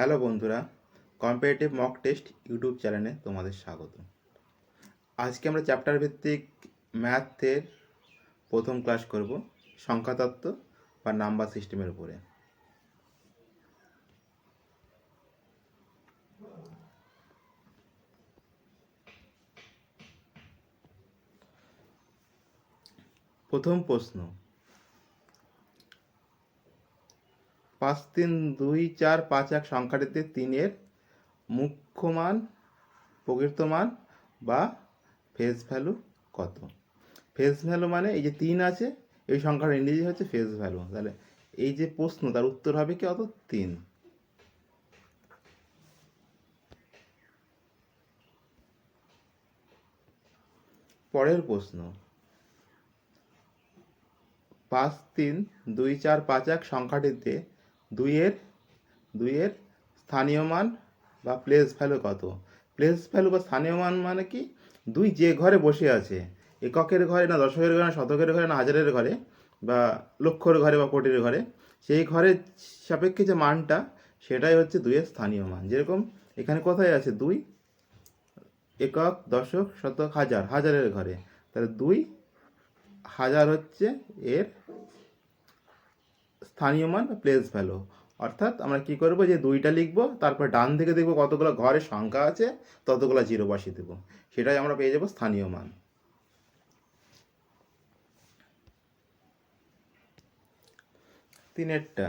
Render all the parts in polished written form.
Hello বন্ধুরা, comparative mock test YouTube চ্যানেলে তোমাদের স্বাগত। আজকে আমরা চ্যাপ্টার ভিত্তিক ম্যাথের প্রথম ক্লাস করব, সংখ্যাতত্ত্ব বা নাম্বার সিস্টেমের উপরে। প্রথম প্রশ্ন, 5 3 2 4 5 1 সংখ্যাটিতে 3-এর মুখ্য মান, প্রকৃত মান বা ফেস ভ্যালু কত? ফেস ভ্যালু মানে এই যে 3 আছে, এই সংখ্যার ইংরেজি হচ্ছে ফেস ভ্যালু। তাহলে এই যে প্রশ্ন, তার উত্তর হবে কি? অত 3। পরের প্রশ্ন, 5 3 2 4 5 1 সংখ্যাটিতে দুইয়ের স্থানীয় মান বা প্লেস ভ্যালু কত? প্লেস ভ্যালু বা স্থানীয় মান মানে কি? দুই যে ঘরে বসে আছে, এককের ঘরে না, দশকের ঘরে না, শতকের ঘরে না, হাজারের ঘরে বা লক্ষর ঘরে বা কোটির ঘরে, সেই ঘরের সাপেক্ষে যে মানটা, সেটাই হচ্ছে দুইয়ের স্থানীয় মান। যেরকম এখানে কোথায় আছে? দুই, একক, দশক, শতক, হাজার, হাজারের ঘরে। তাহলে 2000 হচ্ছে এর স্থানীয় মান বা প্লেস ভ্যালু। অর্থাৎ আমরা কি করব, যে দুইটা লিখব, তারপর ডান দিকে দেখব কতগুলো ঘরের সংখ্যা আছে, ততগুলো জিরো বসিয়ে দেবো, সেটাই আমরা পেয়ে যাব স্থানীয় মান। তিনেরটা,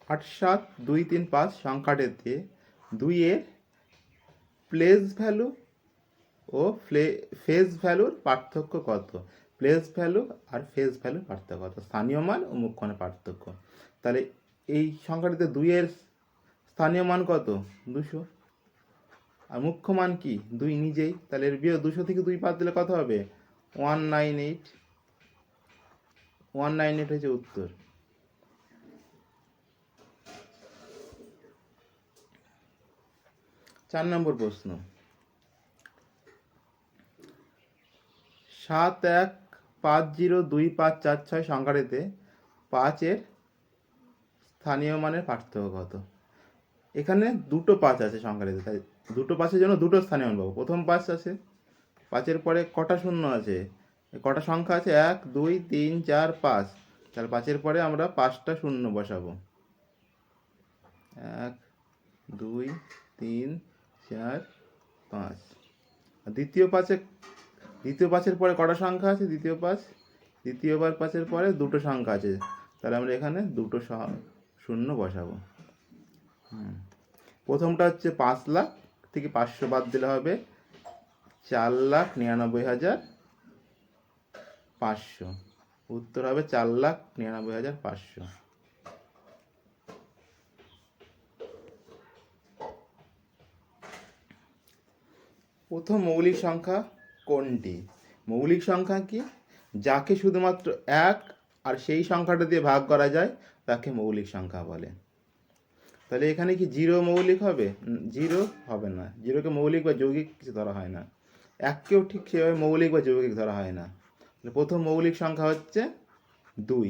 8 7 2 3 5 সংখ্যাটিতে দুইয়ের প্লেস ভ্যালু ও ফেস ভ্যালুর পার্থক্য কত? প্লেস ভ্যালু আর ফেস ভ্যালুর পার্থক্য কত? স্থানীয় মান ও মুখ্য মানের পার্থক্য। তাহলে এই সংখ্যাটিতে দুইয়ের স্থানীয় মান কত? 200। আর মুখ্য মান কি? 2 নিজেই। তাহলে এর বিয়োগ 200 থেকে 2 বাদ দিলে কত হবে? 198। 198 হচ্ছে উত্তর। চার নম্বর প্রশ্ন, 7 1 5 0 2 5 4 6 সংখ্যাটিতে 5-এর স্থানীয় মানের পার্থক্য কত? এখানে দুটো 5 আছে সংখ্যাটিতে, তাই দুটো 5-এর জন্য দুটো স্থানীয় মান পাবো। প্রথম 5 আছে, 5-এর পরে কটা শূন্য আছে? কটা সংখ্যা আছে? 1 2 3 4 5। তাহলে 5-এর পরে আমরা 5টা শূন্য বসাবো। 1 2 3 4 5। দ্বিতীয় 5-এর পরে কটা সংখ্যা আছে? দ্বিতীয়বার 5-এর পরে দুটো সংখ্যা আছে, তাহলে আমরা এখানে দুটো শূন্য বসাবো। প্রথমটা হচ্ছে 5 লাখ থেকে 500 বাদ দিলে হবে 4,99,500। উত্তর হবে 4,99,500। প্রথম মৌলিক সংখ্যা কোনটি? মৌলিক সংখ্যা কি? যাকে শুধুমাত্র এক আর সেই সংখ্যাটা দিয়ে ভাগ করা যায়, তাকে মৌলিক সংখ্যা বলে। তাহলে এখানে কি জিরো মৌলিক হবে? জিরো হবে না, জিরোকে মৌলিক বা যৌগিক কিছু ধরা হয় না। এককেও ঠিক সেভাবে মৌলিক বা যৌগিক ধরা হয় না। প্রথম মৌলিক সংখ্যা হচ্ছে 2।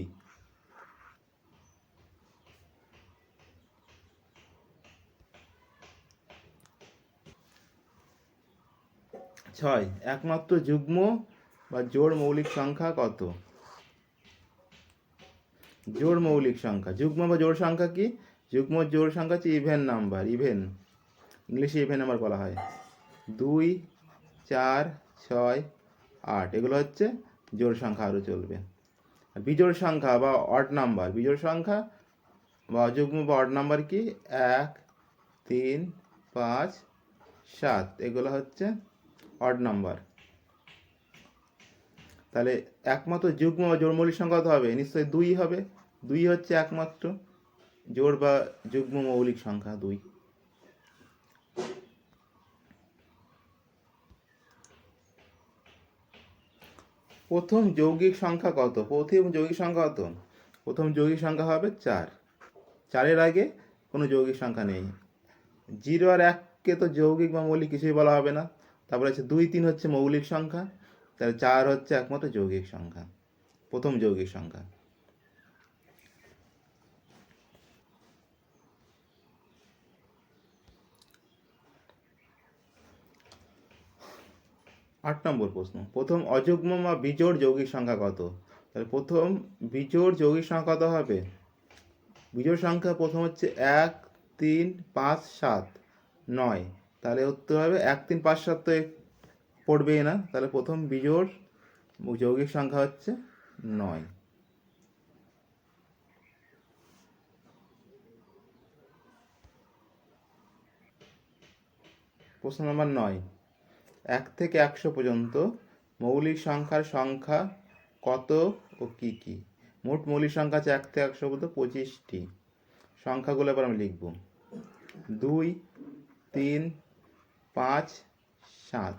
6 একমাত্র যুগ্ম বা জোড় মৌলিক সংখ্যা কত? জোড় মৌলিক সংখ্যা, যুগ্ম বা জোড় সংখ্যা কি? যুগ্ম জোড় সংখ্যা হচ্ছে ইভেন নাম্বার। ইংলিশে ইভেন নাম্বার বলা হয়। 2 4 6 8 এগুলো হচ্ছে জোড় সংখ্যা, আরও চলবে। বিজোড় সংখ্যা বা অড নাম্বার, বিজোড় সংখ্যা বা যুগ্ম বা অড নাম্বার কি? 1 3 5 7 এগুলো হচ্ছে অড নাম্বার। তাহলে একমাত্র যুগ্ম বা জোড় মৌলিক সংখ্যা কত হবে? নিশ্চয়ই 2 হবে। 2 হচ্ছে একমাত্র জোড় বা যুগ্ম মৌলিক সংখ্যা, 2। প্রথম যৌগিক সংখ্যা কত? প্রথম যৌগিক সংখ্যা কত? প্রথম যৌগিক সংখ্যা হবে 4। 4-এর আগে কোনো যৌগিক সংখ্যা নেই। 0 আর 1কে তো যৌগিক বা মৌলিক কিছুই বলা হবে না। তারপরে আছে 2 3 হচ্ছে মৌলিক সংখ্যা। তাহলে 4 হচ্ছে একমাত্র যৌগিক সংখ্যা, প্রথম যৌগিক সংখ্যা। 8 নম্বর প্রশ্ন, প্রথম অযুগ্ম বা বিজোড় যৌগিক সংখ্যা কত? তাহলে প্রথম বিজোড় যৌগিক সংখ্যা কত হবে? বিজোড় সংখ্যা প্রথম হচ্ছে 1, 3, 5, 7, 9। তাহলে উত্তর হবে 1, 3, 5, 7 তো পড়বেই না, তাহলে প্রথম বিজোড় যৌগিক সংখ্যা হচ্ছে 9। প্রশ্ন নম্বর 9, 1 থেকে 100 পর্যন্ত মৌলিক সংখ্যার সংখ্যা কত ও কি কি? মোট মৌলিক সংখ্যা আছে 1 থেকে 100 পর্যন্ত 25টি। সংখ্যাগুলো এবার আমি লিখব। 2, 3, 5, 7,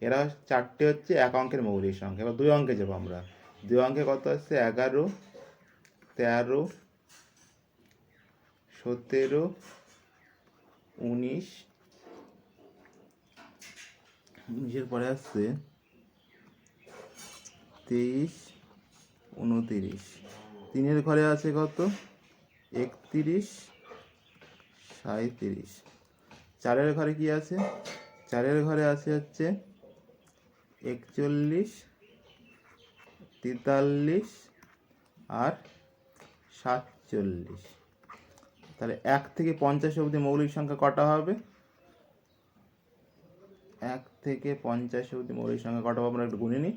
এরা 4টে হচ্ছে এক অঙ্কের মৌলিক সংখ্যা। এবার 2 অঙ্কে যাবো আমরা। 2 অঙ্কে কত হচ্ছে? 11, 13, 17, 19, 19-এর পরে আসছে 23, 29। 3-এর ঘরে আছে কত? 31, 37। 4-এর ঘরে কি আছে? 4-এর ঘরে আছে হচ্ছে 41, 43 আর 47। তাহলে 1 থেকে 50 অবধি মৌলিক সংখ্যা কটা হবে? 1 থেকে 50 অবধি মৌলিক সংখ্যা কটা হবে আমরা একটু গুনে নিই।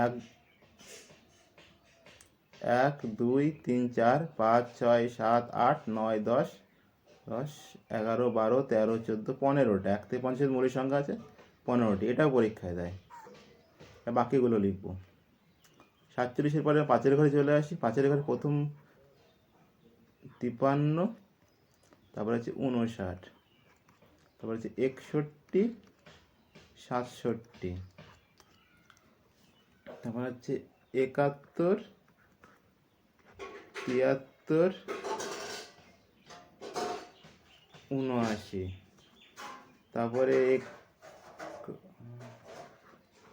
1, 2, 3, 4, 5, 6, 7, 8, 9, 10, 10, 11, 12, 13, 14, 15টা। 1 থেকে 50 মৌলিক সংখ্যা আছে 15টি। এটাও পরীক্ষায় দেয়। বাকিগুলো লিখব। 47-এর পরে 5-এর ঘরে চলে আসি। 5-এর ঘরে প্রথম 53, তারপরে হচ্ছে 59, তারপরে হচ্ছে 61, 67, তারপর হচ্ছে 71, 73, 79, তারপরে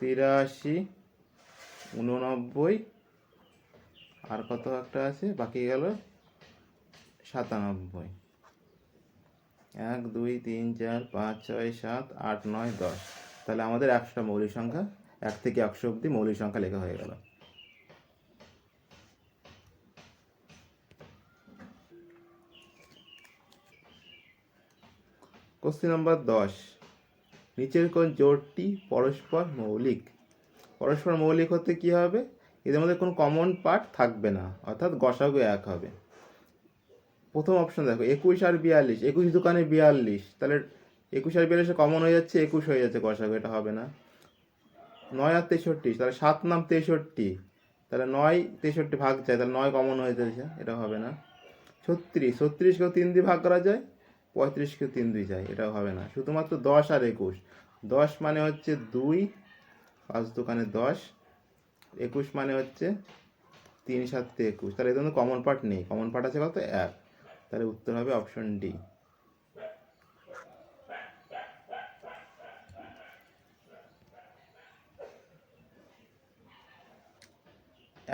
83, 89, আর কত একটা আছে বাকি গেল 97। 1, 2, 3, 4, 5, 6, 7, 8, 9, 10। তাহলে আমাদের 100টা মৌলিক সংখ্যা 1 থেকে 100 অবধি মৌলিক সংখ্যা লেখা হয়ে গেল। কোশ্চেন নম্বর 10, নিচের কোন জোড়টি পরস্পর মৌলিক? পরস্পর মৌলিক হতে কি হবে? এদের মধ্যে কোনো কমন পার্ট থাকবে না, অর্থাৎ গসাগু 1 হবে। প্রথম অপশন দেখো, 21 আর 42। 21 দোকানে 42, তাহলে 21 আর 42 কমন হয়ে যাচ্ছে, 21 হয়ে যাচ্ছে গসাগু, এটা হবে না। 9 আর 63, তাহলে 7 নাম 63, তাহলে 9 63 ভাগ যায়, তাহলে 9 কমন হয়ে যাচ্ছে, এটা হবে না। 36, 36কেও 3 দিয়ে ভাগ করা যায়, 35কেও 3 দিয়ে যায়, এটাও হবে না। শুধুমাত্র 10 আর 21। 10 মানে হচ্ছে 2, 5 দোকানে 10, 21 মানে হচ্ছে 3 7 21, তাহলে এদের মধ্যে কমন পার্ট নেই। কমন পার্ট আছে কত? 1। তাহলে উত্তর হবে অপশন ডি।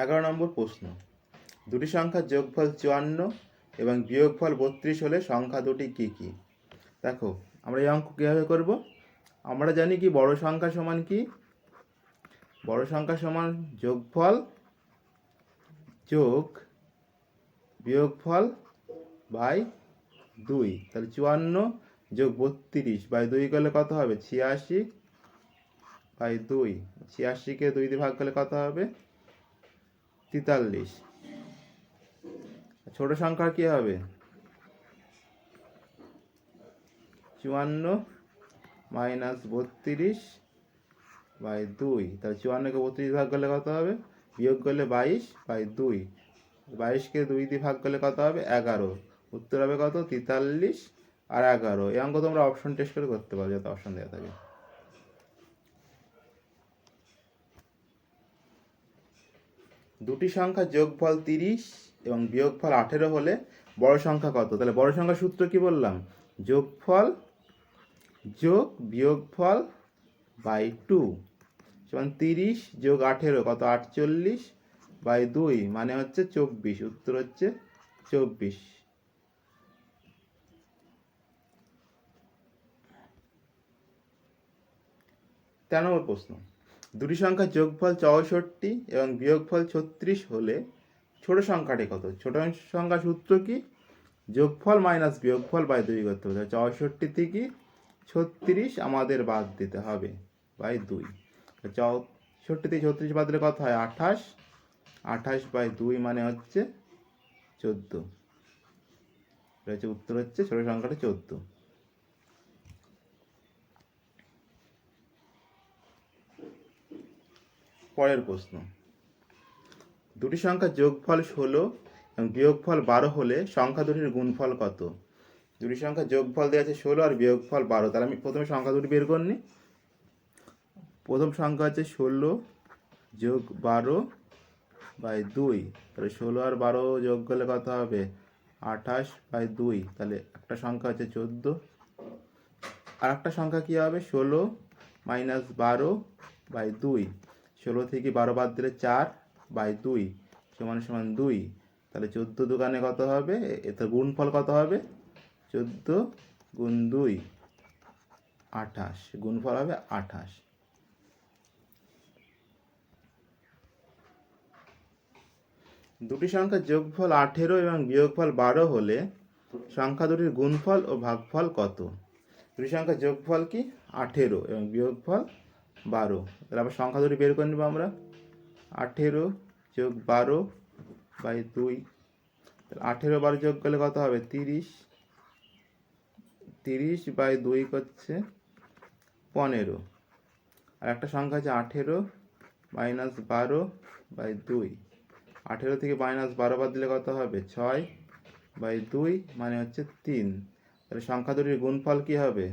এগারো নম্বর প্রশ্ন, দুটি সংখ্যার যোগফল 54 এবং বিয়োগফল 32 হলে সংখ্যা দুটি কি কি? দেখো, আমরা এই অঙ্ক কীভাবে করব? আমরা জানি কি বড় সংখ্যা সমান কি? বড় সংখ্যা সমান যোগফল যোগ বিয়োগফল বাই 2। তাহলে 54 যোগ 32 বাই 2 করলে কত হবে? 86 বাই 2। 86কে 2 দিয়ে ভাগ করলে কত হবে? 43। ছোট সংখ্যা কি হবে? 54 মাইনাস 32 বাই 2। তাহলে 54কে 32 ভাগ করলে কত হবে? বিয়োগ করলে 22 বাই 2। 22কে 2 দিয়ে ভাগ করলে কত হবে? 11। উত্তর হবে কত? 43 আর 11। এই অঙ্ক তোমরা অপশন টেস্ট করে করতে পারো, যাতে অপশন দেওয়া থাকে। দুটি সংখ্যা যোগফল 30 এবং বিয়োগফল 18 হলে বড় সংখ্যা কত? তাহলে বড় সংখ্যার সূত্র কি বললাম? যোগফল যোগ বিয়োগফল বাই 2 সমান 30 যোগ 18 কত? 48 বাই 2 মানে হচ্ছে 24। উত্তর হচ্ছে 24। 13 নম্বর প্রশ্ন, দুটি সংখ্যার যোগফল 64 এবং বিয়োগফল 36 হলে ছোট সংখ্যাটি কত? ছোট সংখ্যা সূত্র কি? যোগফল মাইনাস বিয়োগফল বাই 2 করতে হবে। 64 থেকে 36 আমাদের বাদ দিতে হবে বাই 2। 64 থেকে 36 বাদ দিলে কত হয়? 28। 28 বাই 2 মানে হচ্ছে 14। উত্তর হচ্ছে ছোট সংখ্যাটি 14। পরের প্রশ্ন, দুটি সংখ্যার যোগফল 16 এবং বিয়োগফল 12 হলে সংখ্যা দুটির গুণফল কত? দুটি সংখ্যার যোগফল দেওয়া আছে 16 আর বিয়োগফল 12। তাহলে আমি প্রথমে সংখ্যা দুটি বের করে নিই। প্রথম সংখ্যা হচ্ছে 16 যোগ 12 বাই 2। তাহলে 16 আর 12 যোগ করলে কত হবে? 28 বাই 2। তাহলে একটা সংখ্যা হচ্ছে 14। আর একটা সংখ্যা কী হবে? 16 মাইনাস 12 বাই 2। 16 থেকে 12 বাদ দিলে 4 বাই 2 সমান সমান 2। তাহলে 14 দোকানে কত হবে? এতে গুণফল কত হবে? 14 গুণ 2 28। গুণফল হবে 28। দুটি সংখ্যার যোগফল 18 এবং বিয়োগফল 12 হলে সংখ্যা দুটির গুণফল ও ভাগফল কত? দুটি সংখ্যার যোগফল কি? 18 এবং বিয়োগফল 12। তাহলে আবার সংখ্যা দুটি বের করে নেব আমরা। 18 যোগ 12 বাই 2। তাহলে 18 12 যোগ করলে কত হবে? 30। 30 বাই 2 করছে 15। আর একটা সংখ্যা আছে 18 মাইনাস 12 বাই 2। 18 থেকে মাইনাস 12 বাদ দিলে কত হবে? 6 বাই 2 মানে হচ্ছে 3। তাহলে সংখ্যা দুটির গুণফল কি হবে?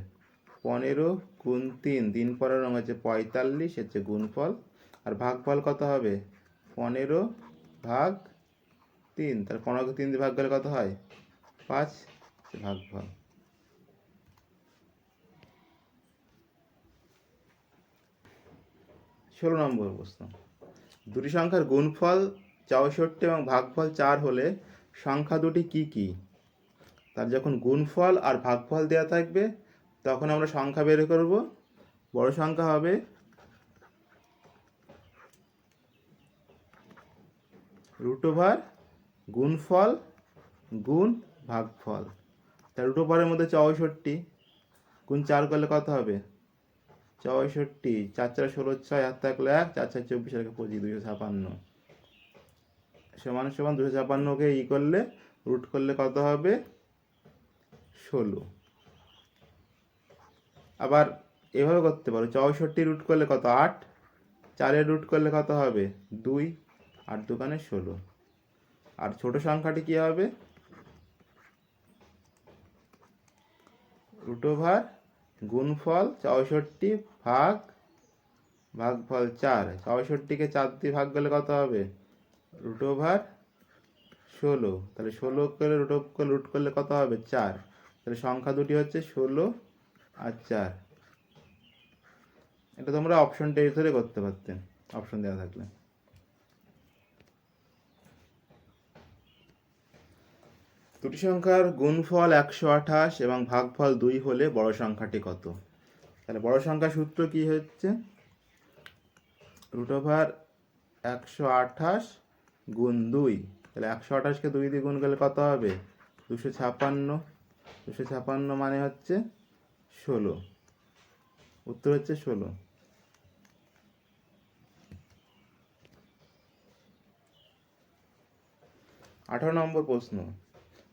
15 গুণ 3, 3 পরের রঙ হচ্ছে 45 হচ্ছে গুণফল। আর ভাগফল কত হবে? 15 ভাগ 3। তাহলে 15কে 3 দিয়ে ভাগ করলে কত হয়? 5 ভাগফল। ষোলো নম্বর প্রশ্ন, দুটি সংখ্যার গুণফল 64 এবং ভাগফল 4 হলে সংখ্যা দুটি কি কি? তার যখন গুণফল আর ভাগফল দেওয়া থাকবে তখন আমরা সংখ্যা বের করব। বড় সংখ্যা হবে রুট ওভার গুণফল গুণ ভাগফল। তা রুট ওভারের মধ্যে 64 গুণ 4 করলে কত হবে? 64, 4 4 16, 6 হাত থাকলে 1, 4 4 24 আর 25 256 সমান সমান 256কে করলে রুট করলে কত হবে? 16। আবার এভাবে করতে পারো, 64 রুট করলে কত? 8। 4 রুট করলে কত হবে? 2। 8 দুগুণে 16। আর ছোট সংখ্যাটি কি হবে? রুট ওভার গুণফল 64 ভাগ ভাগফল 4। 64কে 4 দিয়ে ভাগ করলে কত হবে? Root over 16। তাহলে 16 করে রুট করলে কত হবে? 4। তাহলে সংখ্যা দুটি হচ্ছে 16 আর 4। এটা তোমরা অপশন টের ধরে করতে পারতে, অপশন দেওয়া থাকলে। দুটি সংখ্যার গুণফল 128 এবং ভাগফল 2 হলে বড় সংখ্যাটি কত? তাহলে বড় সংখ্যার সূত্র কি হচ্ছে? রুট ওভার 128 গুণ 2। তাহলে 128কে 2 দিয়ে গুণ করলে কত হবে? 256। 256 মানে হচ্ছে 16। উত্তর হচ্ছে 16। 18 নম্বর প্রশ্ন,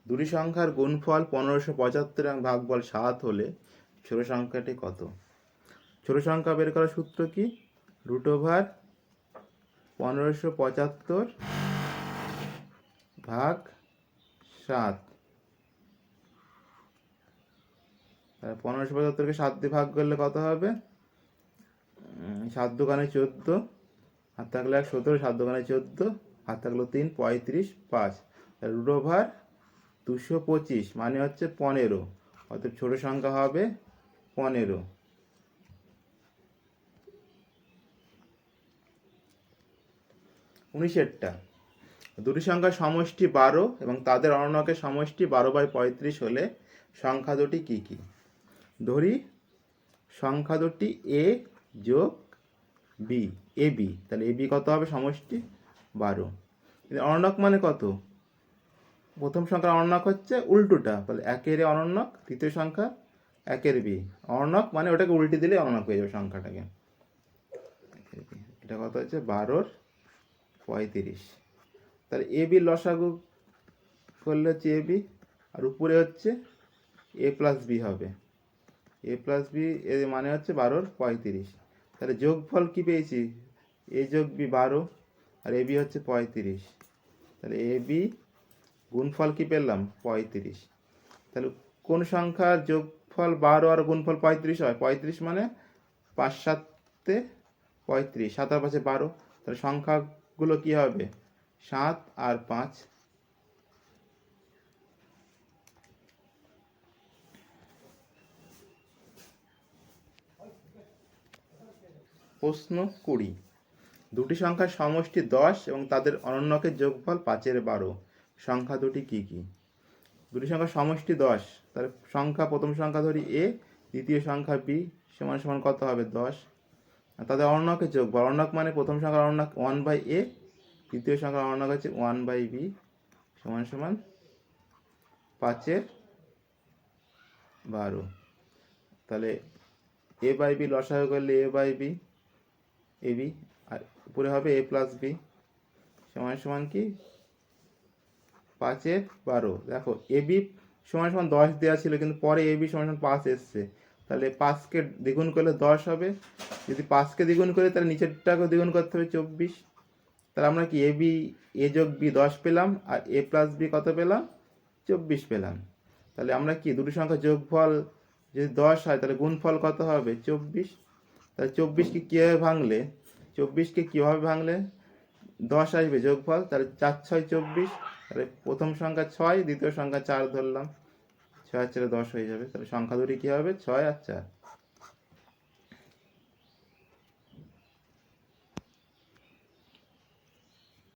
দুটি সংখ্যার গুণফল 1575 এবং ভাগফল 7 হলে ছোট সংখ্যাটি কত? ছোট সংখ্যা বের করার সূত্র কি? রুট ওভার 1575 ভাগ 7। 1575কে 7 দিয়ে ভাগ করলে কত হবে? 7 দুগুণে 14, হাত থাকলে 1 17, 7 দুগুণে 14, হাত থাকলো 3 35 5। রুট ওভার 225 মানে হচ্ছে 15। অর্থাৎ ছোট সংখ্যা হবে 15। 19টা, দুটি সংখ্যার সমষ্টি 12 এবং তাদের অনন্যকের সমষ্টি 12/35 হলে সংখ্যা দুটি কি কি? ধরি সংখ্যা দুটি a যোগ বি, এ বি, তাহলে এ বি কত হবে সমষ্টি 12। অনন্যক মানে কত? প্রথম সংখ্যার অনন্যক হচ্ছে উল্টোটা, তাহলে একের এ অনন্যক, তৃতীয় সংখ্যা একের বি। অনন্যক মানে ওটাকে উল্টে দিলে অনন্যক হয়ে যাবে সংখ্যাটাকে। এটা কত হচ্ছে 12/35। তাহলে এ বি লসাগু করলে হচ্ছে এ বি, আর উপরে হচ্ছে এ প্লাস বি হবে। এ প্লাস বি এর মানে হচ্ছে 12/35। তাহলে যোগফল কি পেয়েছি? এ যোগ বি 12, আর এ বি হচ্ছে 35। তাহলে এ বি গুণফল কি পেলাম? 35। তাহলে কোন সংখ্যার যোগফল 12 আর গুণফল 35 হয়? 35 মানে 5 7 35, 7 আর 5 12। তাহলে সংখ্যাগুলো কি হবে? 7 আর 5। প্রশ্ন 20, দুটি সংখ্যার সমষ্টি 10 এবং তাদের অনন্যকের যোগফল 5/12। সংখ্যা দুটি কি কি? দুটি সংখ্যার সমষ্টি 10, তাহলে সংখ্যা প্রথম সংখ্যা ধরি এ, দ্বিতীয় সংখ্যা বি, সমান সমান কত হবে? 10। আর তাদের অনন্যকের যোগফল, অনন্যক মানে প্রথম সংখ্যার অনন্যক 1/a, দ্বিতীয় সংখ্যার অনন্যক হচ্ছে 1/b, সমান সমান 5/12। তাহলে এ বাই বি লসাগু করলে এ বাই বি, এ বি, আর উপরে হবে এ প্লাস বি, সমান সমান কি 5/12। দেখো এ বি সমান সমান 10 দেওয়া ছিল, কিন্তু পরে এ বি সমান সমান 5 এসছে। তাহলে 5কে দ্বিগুণ করলে 10 হবে। যদি 5কে দ্বিগুণ করি তাহলে নিচেরটাকেও দ্বিগুণ করতে হবে 24। তাহলে আমরা কি এ বি, এ যোগ বি 10 পেলাম, আর এ প্লাস বি কত পেলাম? 24 পেলাম। তাহলে আমরা কি দুটি সংখ্যার যোগফল যদি 10 হয় তাহলে গুণফল কত হবে? 24। তাহলে 24কে কীভাবে ভাঙলে, 24কে কীভাবে ভাঙলে 10 আসবে যোগফল? তাহলে 4 6 24। তাহলে প্রথম সংখ্যা 6, দ্বিতীয় সংখ্যা 4 ধরলাম, 6 আর 4 10 হয়ে যাবে। তাহলে সংখ্যা দুটি কী হবে? 6 আর 4।